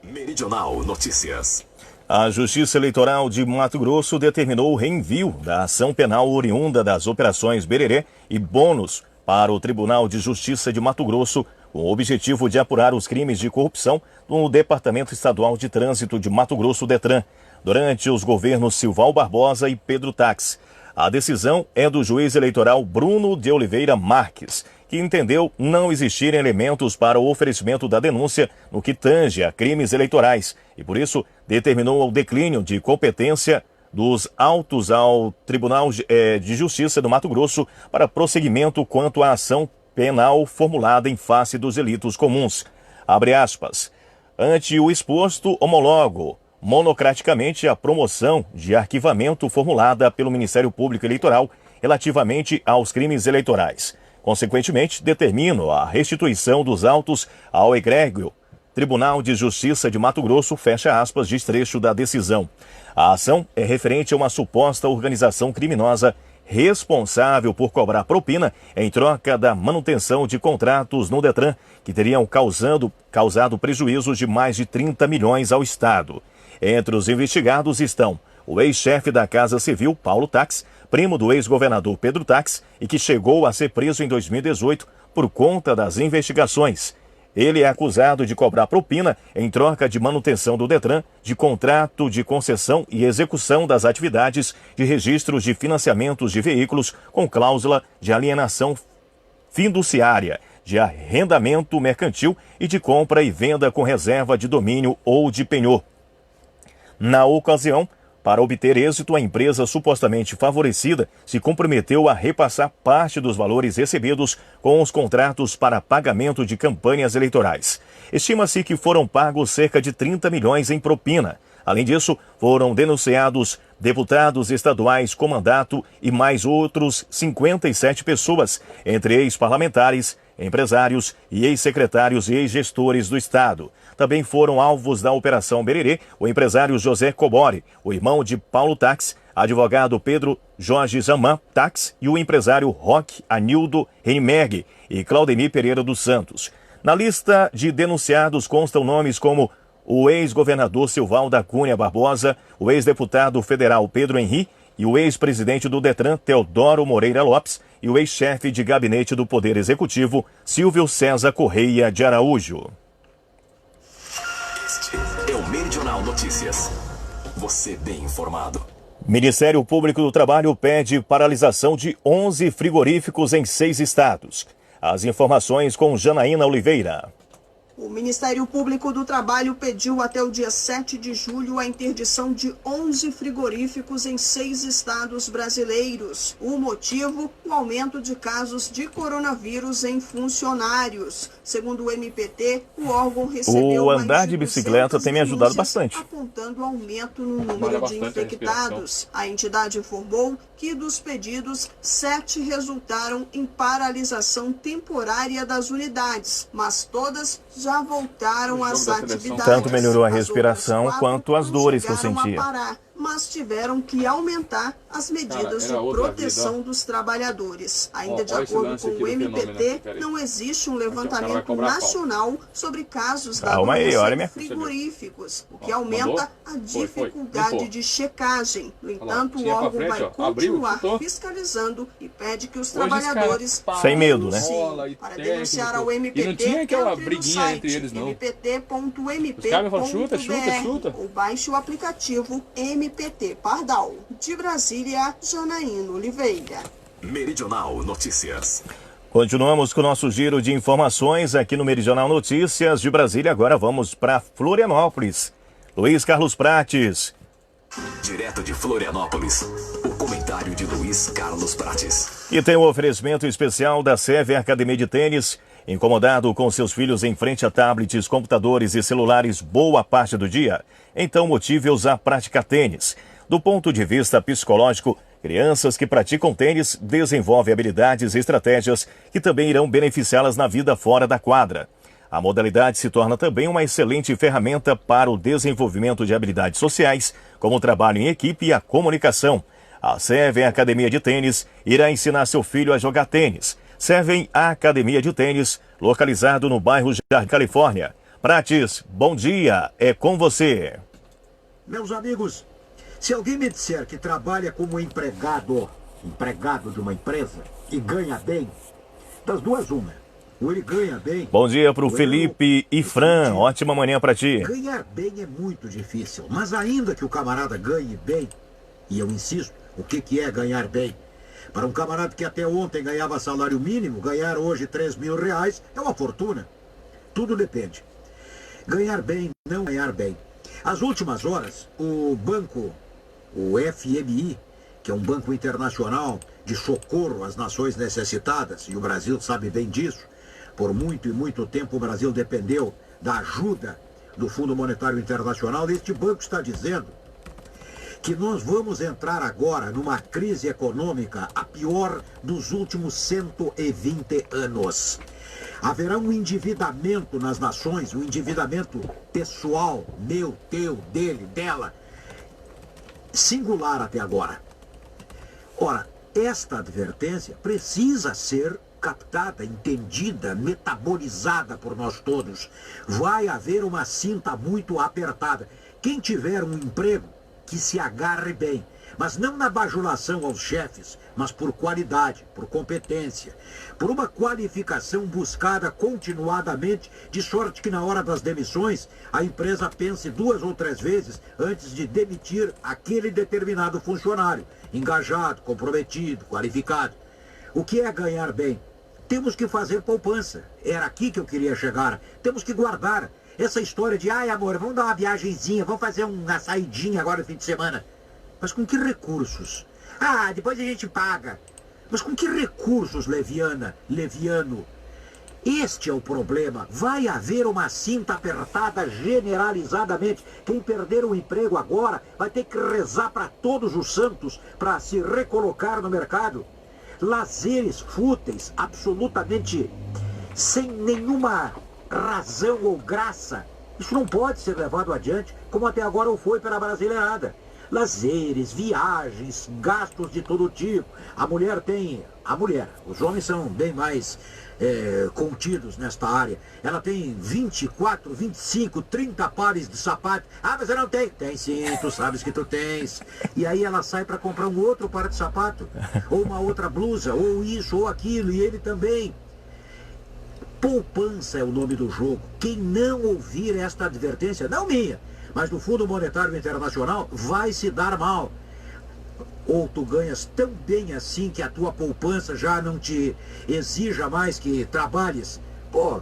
Meridional Notícias. A Justiça Eleitoral de Mato Grosso determinou o reenvio da ação penal oriunda das operações Bererê e Bônus para o Tribunal de Justiça de Mato Grosso, com o objetivo de apurar os crimes de corrupção no Departamento Estadual de Trânsito de Mato Grosso, DETRAN, durante os governos Silval Barbosa e Pedro Tax. A decisão é do juiz eleitoral Bruno de Oliveira Marques, que entendeu não existirem elementos para o oferecimento da denúncia no que tange a crimes eleitorais e, por isso, determinou o declínio de competência dos autos ao Tribunal de Justiça do Mato Grosso para prosseguimento quanto à ação penal formulada em face dos delitos comuns. Abre aspas. Ante o exposto, homologo monocraticamente a promoção de arquivamento formulada pelo Ministério Público Eleitoral relativamente aos crimes eleitorais. Consequentemente, determino a restituição dos autos ao egrégio Tribunal de Justiça de Mato Grosso, fecha aspas, diz trecho da decisão. A ação é referente a uma suposta organização criminosa responsável por cobrar propina em troca da manutenção de contratos no Detran, que teriam causado prejuízos de mais de 30 milhões ao Estado. Entre os investigados estão o ex-chefe da Casa Civil, Paulo Tax, primo do ex-governador Pedro Tax, e que chegou a ser preso em 2018 por conta das investigações. Ele é acusado de cobrar propina em troca de manutenção do Detran, de contrato de concessão e execução das atividades de registros de financiamentos de veículos com cláusula de alienação fiduciária, de arrendamento mercantil e de compra e venda com reserva de domínio ou de penhor. Na ocasião, para obter êxito, a empresa supostamente favorecida se comprometeu a repassar parte dos valores recebidos com os contratos para pagamento de campanhas eleitorais. Estima-se que foram pagos cerca de 30 milhões em propina. Além disso, foram denunciados deputados estaduais com mandato e mais outros 57 pessoas, entre ex-parlamentares, empresários e ex-secretários e ex-gestores do Estado. Também foram alvos da Operação Bererê o empresário José Cobori, o irmão de Paulo Tax, advogado Pedro Jorge Zaman Tax e o empresário Roque Anildo Renimeg e Claudemir Pereira dos Santos. Na lista de denunciados constam nomes como o ex-governador Silval da Cunha Barbosa, o ex-deputado federal Pedro Henri e o ex-presidente do Detran, Teodoro Moreira Lopes, e o ex-chefe de gabinete do Poder Executivo, Silvio César Correia de Araújo. Este é o Meridional Notícias. Você bem informado. Ministério Público do Trabalho pede paralisação de 11 frigoríficos em 6 estados. As informações com Janaína Oliveira. O Ministério Público do Trabalho pediu até o dia 7 de julho a interdição de 11 frigoríficos em 6 estados brasileiros. O motivo, o aumento de casos de coronavírus em funcionários. Segundo o MPT, o órgão recebeu o andar de bicicleta tem me ajudado bastante, apontando aumento no número de infectados. A entidade informou que dos pedidos, 7 resultaram em paralisação temporária das unidades, mas todas já voltaram às atividades. Tanto melhorou a respiração quanto as dores que eu sentia. Mas tiveram que aumentar as medidas de proteção dos trabalhadores. Ainda de acordo com o MPT, não existe um levantamento nacional sobre casos da doença em frigoríficos, o que aumenta a dificuldade de checagem. No entanto, o órgão vai continuar fiscalizando e pede que os trabalhadores sem medo, né? Para denunciar ao MPT, não tinha aquela briguinha entre eles, não. mpt.mp.br ou baixe o aplicativo MPT Pardal. De Brasília, Janaína Oliveira. Meridional Notícias. Continuamos com o nosso giro de informações aqui no Meridional Notícias de Brasília. Agora vamos para Florianópolis. Luiz Carlos Prates. Direto de Florianópolis, o comentário de Luiz Carlos Prates. E tem um oferecimento especial da Sever Academia de Tênis. Incomodado com seus filhos em frente a tablets, computadores e celulares boa parte do dia? Então motive-os a praticar tênis. Do ponto de vista psicológico, crianças que praticam tênis desenvolvem habilidades e estratégias que também irão beneficiá-las na vida fora da quadra. A modalidade se torna também uma excelente ferramenta para o desenvolvimento de habilidades sociais, como o trabalho em equipe e a comunicação. A Seven Academia de Tênis irá ensinar seu filho a jogar tênis. Seven Academia de Tênis, localizado no bairro Jardim, Califórnia. Prates, bom dia, é com você. Meus amigos, se alguém me disser que trabalha como empregado de uma empresa e ganha bem, das duas uma. Ou ele ganha bem. Bom dia para o Felipe e Fran, ótima manhã para ti. Ganhar bem é muito difícil, mas ainda que o camarada ganhe bem, e eu insisto, O que é ganhar bem? Para um camarada que até ontem ganhava salário mínimo, ganhar hoje R$3.000 é uma fortuna. Tudo depende. Ganhar bem, não ganhar bem. Às últimas horas, o banco, o FMI, que é um banco internacional de socorro às nações necessitadas, e o Brasil sabe bem disso, por muito e muito tempo o Brasil dependeu da ajuda do Fundo Monetário Internacional. Este banco está dizendo que nós vamos entrar agora numa crise econômica a pior dos últimos 120 anos. Haverá um endividamento nas nações, um endividamento pessoal, meu, teu, dele, dela, singular até agora. Ora, esta advertência precisa ser captada, entendida, metabolizada por nós todos. Vai haver uma cinta muito apertada. Quem tiver um emprego, que se agarre bem, mas não na bajulação aos chefes, mas por qualidade, por competência, por uma qualificação buscada continuadamente, de sorte que na hora das demissões a empresa pense 2 ou 3 vezes antes de demitir aquele determinado funcionário, engajado, comprometido, qualificado. O que é ganhar bem? Temos que fazer poupança. Era aqui que eu queria chegar. Temos que guardar. Essa história de, ai amor, vamos dar uma viagenzinha, vamos fazer uma saidinha agora no fim de semana. Mas com que recursos? Ah, depois a gente paga. Mas com que recursos, leviano? Este é o problema. Vai haver uma cinta apertada generalizadamente. Quem perder o emprego agora vai ter que rezar para todos os santos para se recolocar no mercado. Lazeres fúteis, absolutamente sem nenhuma razão ou graça. Isso não pode ser levado adiante como até agora o foi pela brasileirada. Lazeres, viagens, gastos de todo tipo. Os homens são bem mais contidos nesta área. Ela tem 24, 25, 30 pares de sapatos. Ah, mas eu não tenho. Tem sim, tu sabes que tu tens. E aí ela sai para comprar um outro par de sapato, ou uma outra blusa, ou isso, ou aquilo, e ele também. Poupança é o nome do jogo. Quem não ouvir esta advertência, não minha, mas do Fundo Monetário Internacional, vai se dar mal. Ou tu ganhas tão bem assim que a tua poupança já não te exija mais que trabalhes. Pô,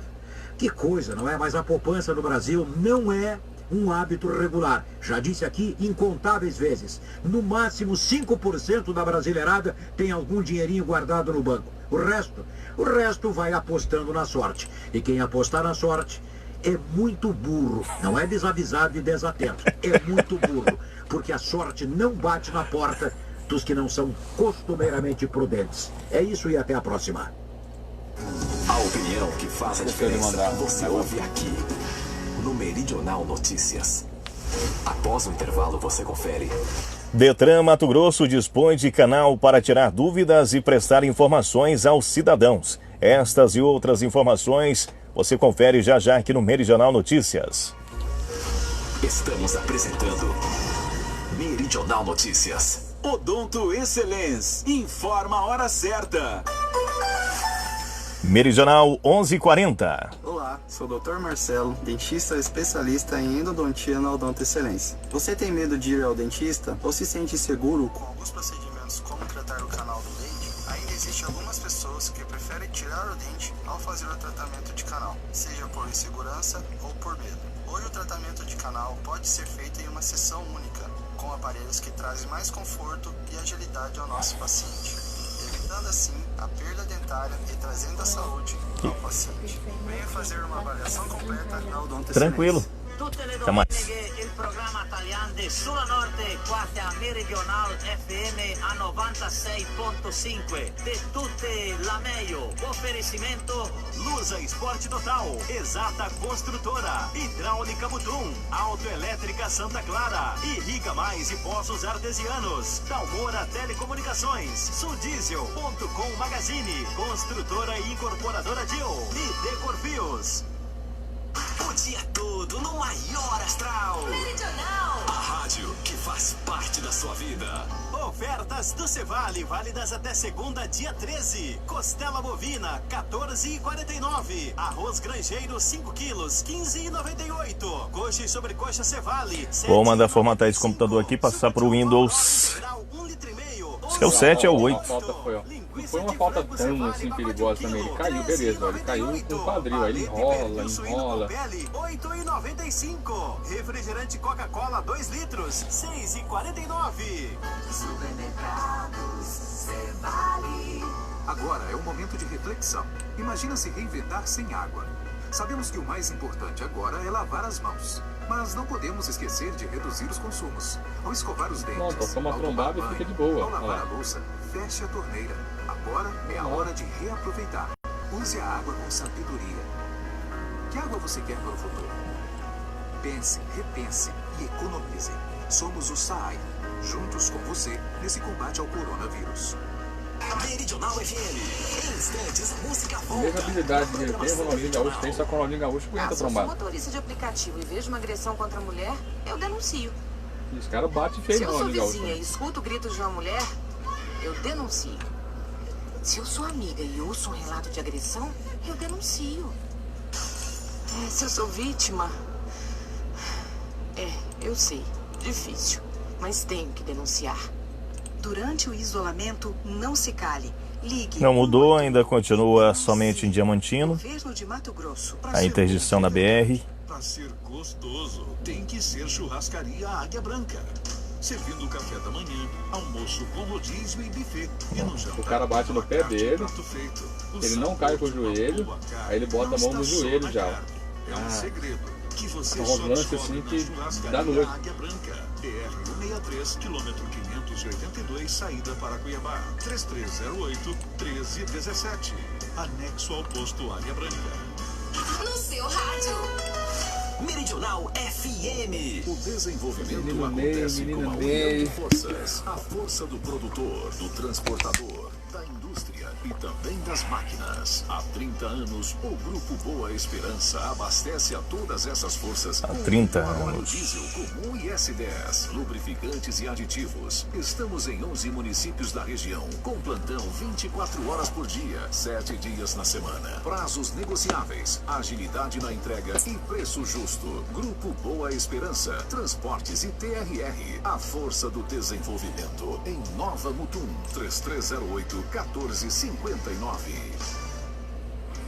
que coisa, não é? Mas a poupança no Brasil não é um hábito regular. Já disse aqui incontáveis vezes. No máximo 5% da brasileirada tem algum dinheirinho guardado no banco. O resto vai apostando na sorte. E quem apostar na sorte é muito burro. Não é desavisado e desatento. É muito burro. Porque a sorte não bate na porta dos que não são costumeiramente prudentes. É isso e até a próxima. A opinião que faz a diferença você ouve aqui no Meridional Notícias. Após o intervalo você confere. Detran Mato Grosso dispõe de canal para tirar dúvidas e prestar informações aos cidadãos. Estas e outras informações você confere já já aqui no Meridional Notícias. Estamos apresentando Meridional Notícias. Odonto Excelência informa a hora certa. Meridional 11:40. Olá, sou o Dr. Marcelo, dentista especialista em endodontia na Odonto Excelência. Você tem medo de ir ao dentista ou se sente inseguro com alguns procedimentos como tratar o canal do dente? Ainda existem algumas pessoas que preferem tirar o dente ao fazer o tratamento de canal, seja por insegurança ou por medo. Hoje o tratamento de canal pode ser feito em uma sessão única, com aparelhos que trazem mais conforto e agilidade ao nosso paciente, evitando assim a perda dentária e trazendo a saúde ao paciente. Venha fazer uma avaliação completa na Odonto Excelência. Tranquilo. Tutte le Até mais. domeniche il programma Tagliande sulla Norte, quate a Meridional FM a 96.5. De tutte la meglio. Oferecimento Lusa Esporte Total, Exata Construtora, Hidráulica Mutum, Autoelétrica Santa Clara, Irriga Mais e Poços Artesianos, Dalmora Telecomunicações, Sudiesel.com Magazine, Construtora e Incorporadora Dil e Decorfios. O dia todo no maior astral. Meridional. A rádio que faz parte da sua vida. Ofertas do Cevale, válidas até segunda, dia 13. Costela bovina, 14,49. Arroz granjeiro, 5 quilos, 15,98. Coxa e sobrecoxa Cevale. Vou mandar formatar esse computador aqui, passar para o Windows. 1,5 litro. É o 7, é o 8. A falta foi, ó. Não foi uma falta tão assim perigosa também. Ele caiu, beleza, ó. Ele caiu com o quadril, aí ele enrola. 8,95. Refrigerante Coca-Cola 2 litros, 6,49. Supermercados Cevale. Agora é o momento de reflexão. Imagina se reinventar sem água. Sabemos que o mais importante agora é lavar as mãos. Mas não podemos esquecer de reduzir os consumos. Ao escovar os dentes, pronto, toma trombada e fica de boa. Ao lavar a louça, feche a torneira. Agora é a hora de reaproveitar. Use a água com sabedoria. Que água você quer para o futuro? Pense, repense e economize. Somos o SAAI, juntos com você nesse combate ao coronavírus. Meridional FM, instantes, música A mesma habilidade que ele tem, o Ronaldinho Gaúcho tem, só que o Ronaldinho Gaúcho aguenta Se eu sou trombada. motorista de aplicativo e vejo uma agressão contra a mulher, eu denuncio. E os caras batem feio Se no eu sou Ronaldinho Gaúcho. vizinha e escuto gritos de uma mulher, eu denuncio. Se eu sou amiga e ouço um relato de agressão, eu denuncio. Se eu sou vítima... eu sei, difícil, mas tenho que denunciar. Durante o isolamento, não se cale. Ligue. Não mudou, ainda continua somente em Diamantino. Governo de Mato Grosso. A interdição da BR. Para ser gostoso, tem que ser Churrascaria Águia Branca. Servindo o café da manhã, almoço com rodízio e buffet. E no jantar, O cara bate no pé dele, ele não cai com o joelho, aí ele bota a mão no joelho já. É um segredo que você É um só lance descobre assim na que Churrascaria dá noite. Águia Branca. BR-163, quilômetro 582, saída para Cuiabá. 3308-1317. Anexo ao posto Águia Branca. No seu rádio. Meridional FM. O desenvolvimento Menino acontece Ney, com a menino união Ney. de forças. A força do produtor, do transportador, da indústria e também das máquinas. Há 30 anos, o Grupo Boa Esperança abastece a todas essas forças. Há 30 óleo anos. diesel comum e S10, lubrificantes e aditivos. Estamos em 11 municípios da região, com plantão 24 horas por dia, 7 dias na semana. Prazos negociáveis, agilidade na entrega e preço justo. Grupo Boa Esperança, Transportes e TRR, a força do desenvolvimento. Em Nova Mutum, 3308-1459.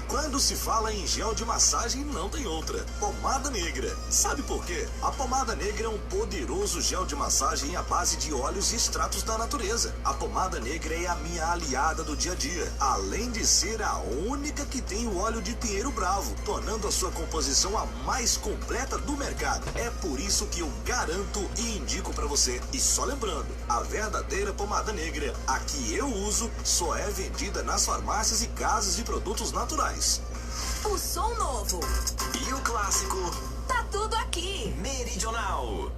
Quando se fala em gel de massagem, não tem outra. Pomada Negra. Sabe por quê? A Pomada Negra é um poderoso gel de massagem à base de óleos e extratos da natureza. A Pomada Negra é a minha aliada do dia a dia, além de ser a única que tem o óleo de pinheiro bravo, tornando a sua composição a mais completa do mercado. É por isso que eu garanto e indico pra você. E só lembrando, a verdadeira Pomada Negra, a que eu uso, só é vendida nas farmácias e casas de produtos naturais. O som novo E o clássico? tá tudo aqui. Meridional.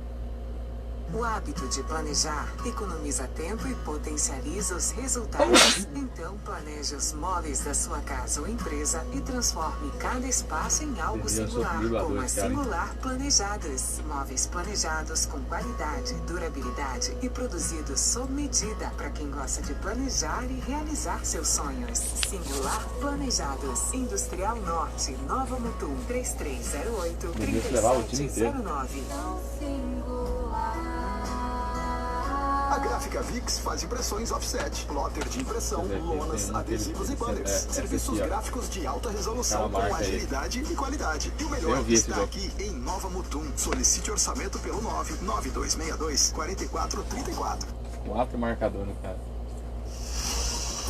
O hábito de planejar economiza tempo e potencializa os resultados. Então planeje os móveis da sua casa ou empresa e transforme cada espaço em algo singular, como a Singular Planejados. Móveis planejados com qualidade, durabilidade e produzidos sob medida para quem gosta de planejar e realizar seus sonhos. Singular Planejados. Industrial Norte, Nova Mutum, 3308-3709. A Gráfica Vix faz impressões offset, plotter de impressão, lonas, adesivos e banners. Serviços gráficos de alta resolução com agilidade e qualidade. E o melhor está aqui em Nova Mutum. Solicite orçamento pelo 99262-4434. 4 marcadores, cara.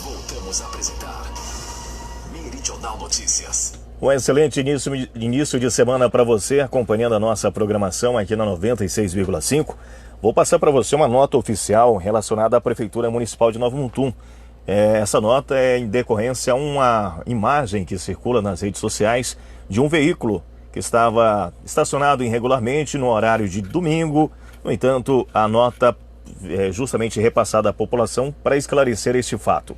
Voltamos a apresentar Meridional Notícias. Um excelente início de semana para você, acompanhando a nossa programação aqui na 96,5. Vou passar para você uma nota oficial relacionada à Prefeitura Municipal de Nova Mutum. Essa nota é em decorrência a uma imagem que circula nas redes sociais de um veículo que estava estacionado irregularmente no horário de domingo. No entanto, a nota é justamente repassada à população para esclarecer este fato.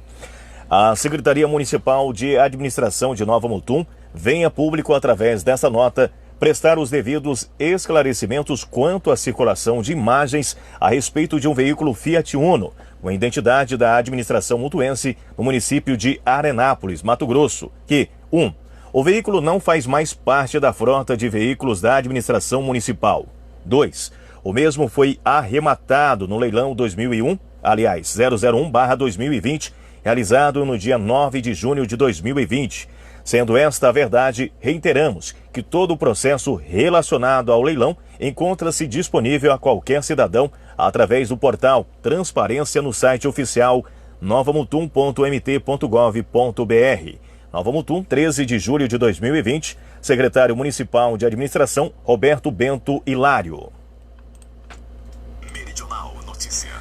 A Secretaria Municipal de Administração de Nova Mutum vem a público, através dessa nota, prestar os devidos esclarecimentos quanto à circulação de imagens a respeito de um veículo Fiat Uno, com identidade da administração mutuense no município de Arenápolis, Mato Grosso, que 1. O veículo não faz mais parte da frota de veículos da administração municipal. 2. O mesmo foi arrematado no leilão 2001, 001/2020, realizado no dia 9 de junho de 2020. Sendo esta a verdade, reiteramos que todo o processo relacionado ao leilão encontra-se disponível a qualquer cidadão através do portal Transparência no site oficial novamutum.mt.gov.br. Nova Mutum, 13 de julho de 2020, secretário municipal de administração, Roberto Bento Hilário.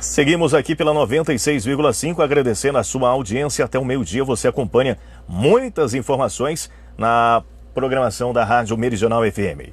Seguimos aqui pela 96,5, agradecendo a sua audiência. Até o meio-dia você acompanha muitas informações na programação da Rádio Meridional FM.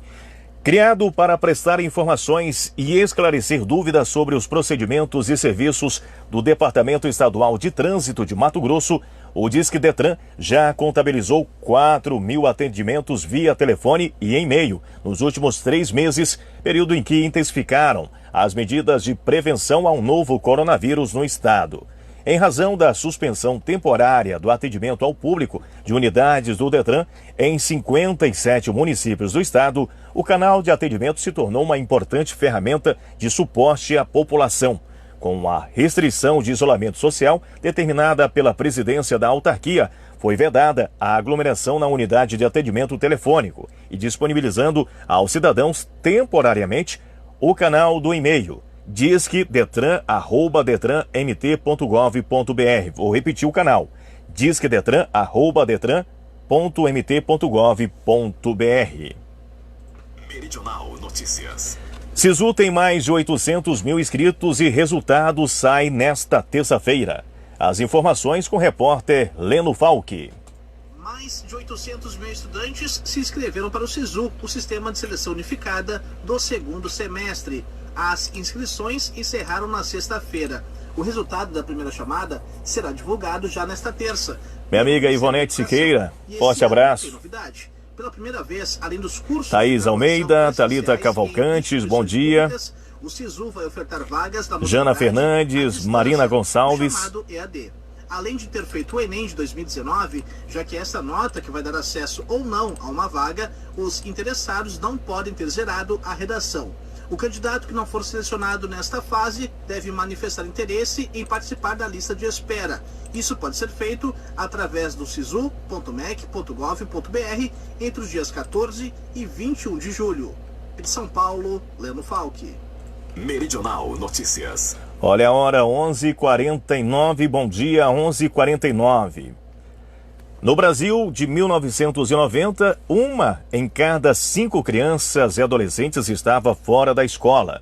Criado para prestar informações e esclarecer dúvidas sobre os procedimentos e serviços do Departamento Estadual de Trânsito de Mato Grosso, o Disque Detran já contabilizou 4.000 atendimentos via telefone e e-mail nos últimos 3 meses, período em que intensificaram as medidas de prevenção ao novo coronavírus no estado. Em razão da suspensão temporária do atendimento ao público de unidades do Detran em 57 municípios do estado, o canal de atendimento se tornou uma importante ferramenta de suporte à população. Com a restrição de isolamento social determinada pela presidência da autarquia, foi vedada a aglomeração na unidade de atendimento telefônico e disponibilizando aos cidadãos temporariamente o canal do e-mail disquedetran@detran.mt.gov.br. Vou repetir o canal: disquedetran@detran.mt.gov.br. Meridional Notícias. Sisu tem mais de 800 mil inscritos e resultado sai nesta terça-feira. As informações com o repórter Leno Falck. Mais de 800 mil estudantes se inscreveram para o Sisu, o Sistema de Seleção Unificada, do segundo semestre. As inscrições encerraram na sexta-feira. O resultado da primeira chamada será divulgado já nesta terça. Minha amiga Ivonete Siqueira, forte abraço. Pela primeira vez, além dos cursos... Thaís Almeida, Thalita Cavalcantes, bom dia. O Sisu vai ofertar vagas na Jana Fernandes, Marina Gonçalves. EAD. Além de ter feito o Enem de 2019, já que essa nota que vai dar acesso ou não a uma vaga, os interessados não podem ter zerado a redação. O candidato que não for selecionado nesta fase deve manifestar interesse em participar da lista de espera. Isso pode ser feito através do sisu.mec.gov.br entre os dias 14 e 21 de julho. De São Paulo, Leno Falck. Meridional Notícias. Olha a hora, 11h49, bom dia, 11h49. No Brasil, de 1990, 1 em cada 5 crianças e adolescentes estava fora da escola.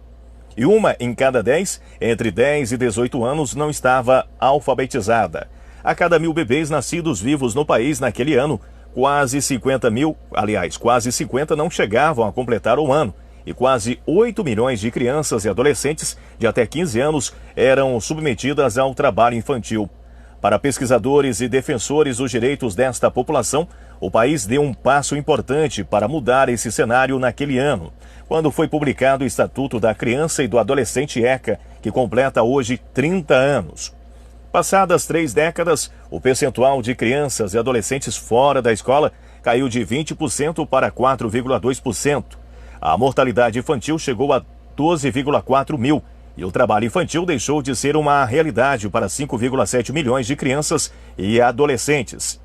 E 1 em cada 10, entre 10 e 18 anos, não estava alfabetizada. A cada 1.000 bebês nascidos vivos no país naquele ano, quase 50 não chegavam a completar o ano. E quase 8 milhões de crianças e adolescentes de até 15 anos eram submetidas ao trabalho infantil. Para pesquisadores e defensores dos direitos desta população, o país deu um passo importante para mudar esse cenário naquele ano, quando foi publicado o Estatuto da Criança e do Adolescente ECA, que completa hoje 30 anos. Passadas 3 décadas, o percentual de crianças e adolescentes fora da escola caiu de 20% para 4,2%. A mortalidade infantil chegou a 12,4 mil. E o trabalho infantil deixou de ser uma realidade para 5,7 milhões de crianças e adolescentes.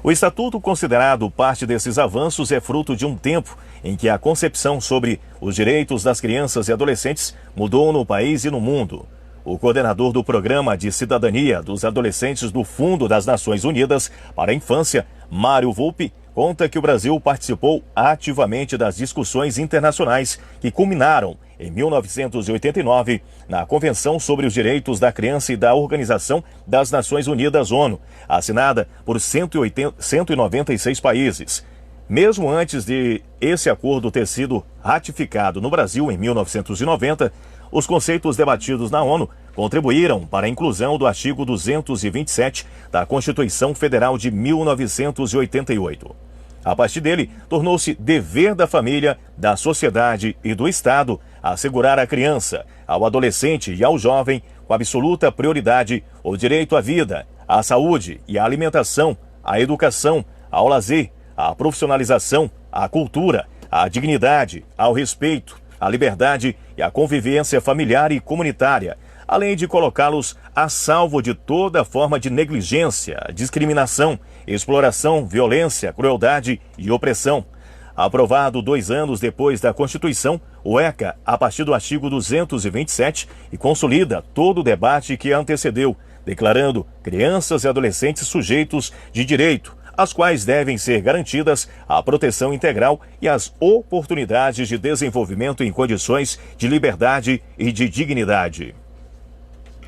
O Estatuto, considerado parte desses avanços, é fruto de um tempo em que a concepção sobre os direitos das crianças e adolescentes mudou no país e no mundo. O coordenador do Programa de Cidadania dos Adolescentes do Fundo das Nações Unidas para a Infância, Mário Volpi, conta que o Brasil participou ativamente das discussões internacionais que culminaram em 1989 na Convenção sobre os Direitos da Criança e da Organização das Nações Unidas, ONU, assinada por 196 países. Mesmo antes de esse acordo ter sido ratificado no Brasil em 1990, os conceitos debatidos na ONU contribuíram para a inclusão do artigo 227 da Constituição Federal de 1988. A partir dele, tornou-se dever da família, da sociedade e do Estado assegurar à criança, ao adolescente e ao jovem, com absoluta prioridade, o direito à vida, à saúde e à alimentação, à educação, ao lazer, à profissionalização, à cultura, à dignidade, ao respeito, à liberdade e à convivência familiar e comunitária, além de colocá-los a salvo de toda forma de negligência, discriminação, exploração, violência, crueldade e opressão. Aprovado 2 anos depois da Constituição, o ECA, a partir do artigo 227, e consolida todo o debate que a antecedeu, declarando crianças e adolescentes sujeitos de direito, às quais devem ser garantidas a proteção integral e as oportunidades de desenvolvimento em condições de liberdade e de dignidade.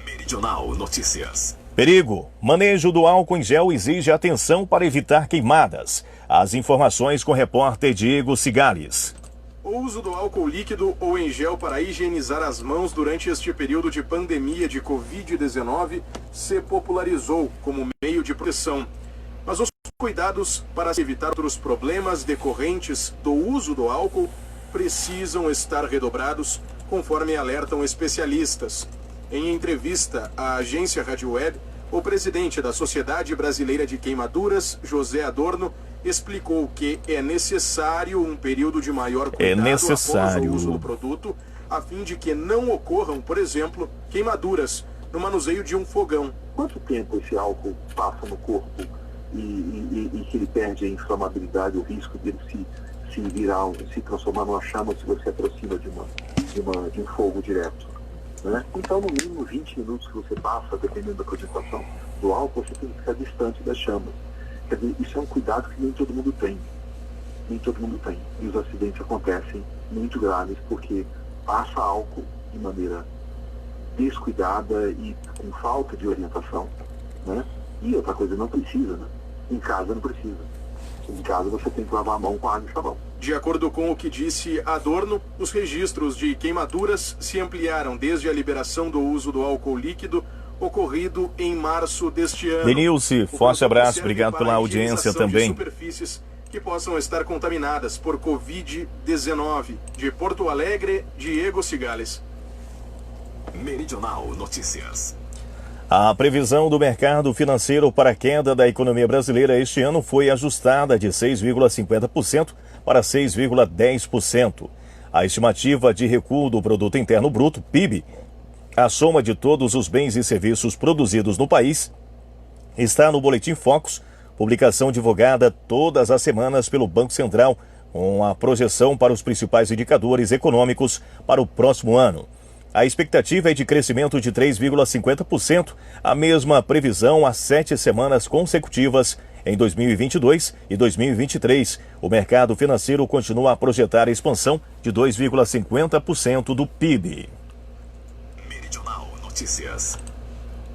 Meridional Notícias. Perigo. Manejo do álcool em gel exige atenção para evitar queimadas. As informações com o repórter Diego Cigales. O uso do álcool líquido ou em gel para higienizar as mãos durante este período de pandemia de Covid-19 se popularizou como meio de proteção. Mas os cuidados para evitar outros problemas decorrentes do uso do álcool precisam estar redobrados, conforme alertam especialistas. Em entrevista à agência Rádio Web, o presidente da Sociedade Brasileira de Queimaduras, José Adorno, explicou que é necessário um período de maior cuidado após o uso do produto, a fim de que não ocorram, por exemplo, queimaduras no manuseio de um fogão. Quanto tempo esse álcool passa no corpo e que ele perde a inflamabilidade, o risco dele se transformar numa chama se você aproxima de um fogo direto? Né? Então, no mínimo 20 minutos que você passa, dependendo da concentração do álcool, você tem que ficar distante das chamas. Quer dizer, isso é um cuidado que nem todo mundo tem. Nem todo mundo tem. E os acidentes acontecem muito graves porque passa álcool de maneira descuidada e com falta de orientação. Né? E outra coisa, não precisa, né? Em casa não precisa. Em casa você tem que lavar a mão com água e sabão. De acordo com o que disse Adorno, os registros de queimaduras se ampliaram desde a liberação do uso do álcool líquido ocorrido em março deste ano. Denilce, forte abraço, obrigado pela audiência também. De superfícies que possam estar contaminadas por Covid-19. De Porto Alegre, Diego Cigales. Meridional Notícias. A previsão do mercado financeiro para a queda da economia brasileira este ano foi ajustada de 6,50% para 6,10%. A estimativa de recuo do Produto Interno Bruto, PIB, a soma de todos os bens e serviços produzidos no país, está no Boletim Focus, publicação divulgada todas as semanas pelo Banco Central, com a projeção para os principais indicadores econômicos para o próximo ano. A expectativa é de crescimento de 3,50%, a mesma previsão há 7 semanas consecutivas em 2022 e 2023. O mercado financeiro continua a projetar a expansão de 2,50% do PIB. Meridional Notícias.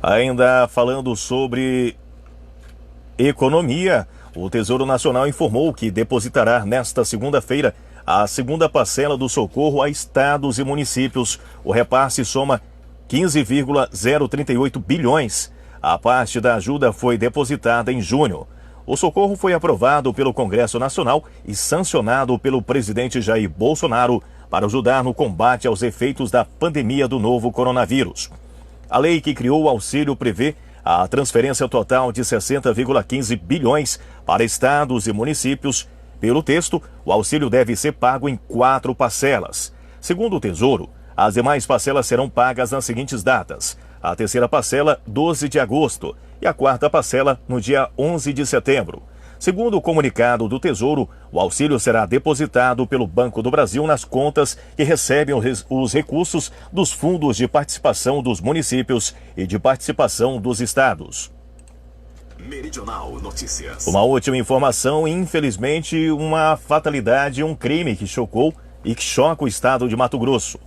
Ainda falando sobre economia, o Tesouro Nacional informou que depositará nesta segunda-feira a segunda parcela do socorro a estados e municípios. O repasse soma 15,038 bilhões. A parte da ajuda foi depositada em junho. O socorro foi aprovado pelo Congresso Nacional e sancionado pelo presidente Jair Bolsonaro para ajudar no combate aos efeitos da pandemia do novo coronavírus. A lei que criou o auxílio prevê a transferência total de 60,15 bilhões para estados e municípios. Pelo texto, o auxílio deve ser pago em 4 parcelas. Segundo o Tesouro, as demais parcelas serão pagas nas seguintes datas: a terceira parcela, 12 de agosto, e a quarta parcela, no dia 11 de setembro. Segundo o comunicado do Tesouro, o auxílio será depositado pelo Banco do Brasil nas contas que recebem os recursos dos fundos de participação dos municípios e de participação dos estados. Meridional Notícias. Uma última informação, infelizmente, uma fatalidade, um crime que chocou e que choca o estado de Mato Grosso.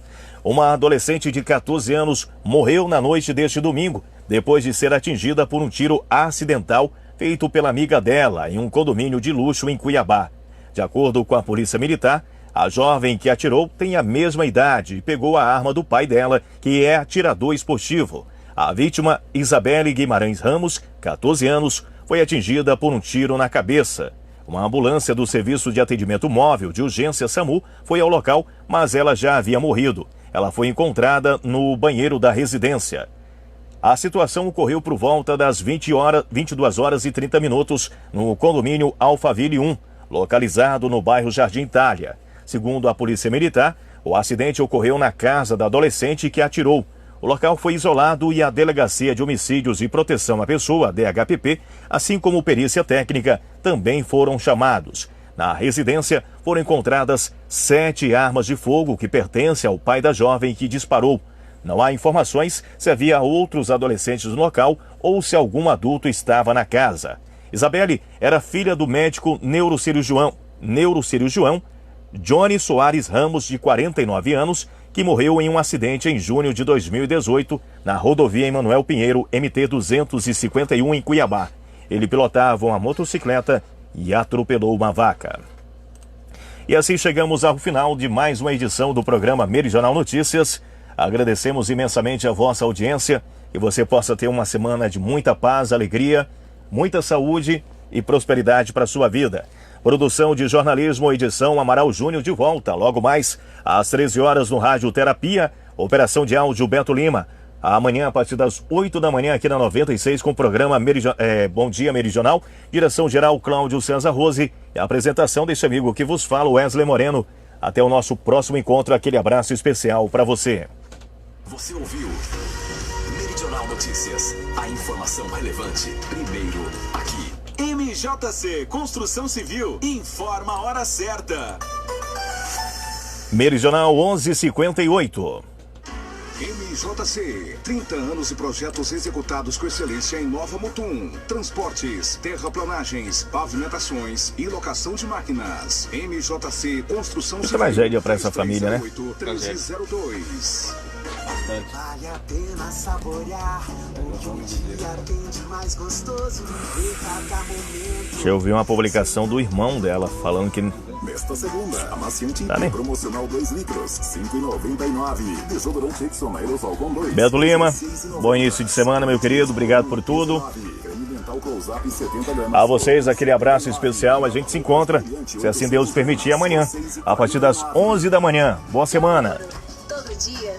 Uma adolescente de 14 anos morreu na noite deste domingo, depois de ser atingida por um tiro acidental feito pela amiga dela em um condomínio de luxo em Cuiabá. De acordo com a Polícia Militar, a jovem que atirou tem a mesma idade e pegou a arma do pai dela, que é atirador esportivo. A vítima, Isabelle Guimarães Ramos, 14 anos, foi atingida por um tiro na cabeça. Uma ambulância do Serviço de Atendimento Móvel de Urgência SAMU foi ao local, mas ela já havia morrido. Ela foi encontrada no banheiro da residência. A situação ocorreu por volta das 22 horas e 30 minutos no condomínio Alphaville 1, localizado no bairro Jardim Itália. Segundo a Polícia Militar, o acidente ocorreu na casa da adolescente que atirou. O local foi isolado e a Delegacia de Homicídios e Proteção à Pessoa, DHPP, assim como Perícia Técnica, também foram chamados. Na residência foram encontradas 7 armas de fogo que pertencem ao pai da jovem que disparou. Não há informações se havia outros adolescentes no local ou se algum adulto estava na casa. Isabelle era filha do médico neurocirurgião Johnny Soares Ramos, de 49 anos, que morreu em um acidente em junho de 2018 na rodovia Emanuel Pinheiro, MT-251, em Cuiabá. Ele pilotava uma motocicleta e atropelou uma vaca. E assim chegamos ao final de mais uma edição do programa Meridional Notícias. Agradecemos imensamente a vossa audiência, que você possa ter uma semana de muita paz, alegria, muita saúde e prosperidade para a sua vida. Produção de jornalismo, edição Amaral Júnior, de volta logo mais às 13 horas no Rádio Terapia. Operação de áudio Beto Lima. Amanhã, a partir das 8 da manhã, aqui na 96, com o programa Bom Dia Meridional. Direção geral Cláudio César Rose. E a apresentação desse amigo que vos fala, Wesley Moreno. Até o nosso próximo encontro. Aquele abraço especial para você. Você ouviu Meridional Notícias. A informação relevante, primeiro aqui. MJC Construção Civil informa a hora certa. Meridional 11:58. MJC, 30 anos de projetos executados com excelência em Nova Mutum. Transportes, terraplanagens, pavimentações e locação de máquinas. MJC Construção Civil. Tragédia para essa família, né? 1302. Vale a pena saborear o que um dia tem de mais gostoso. Cada momento. Deixa eu ver uma publicação do irmão dela falando que nesta segunda, amaciante tá, né? Promocional 2 litros, 5,99. Desodorante Exxon Aerosol com 2. Beto Lima, bom início de semana, meu querido. Obrigado por tudo. A vocês, aquele abraço especial. A gente se encontra, se assim Deus permitir, amanhã, a partir das 11 da manhã. Boa semana. Todo dia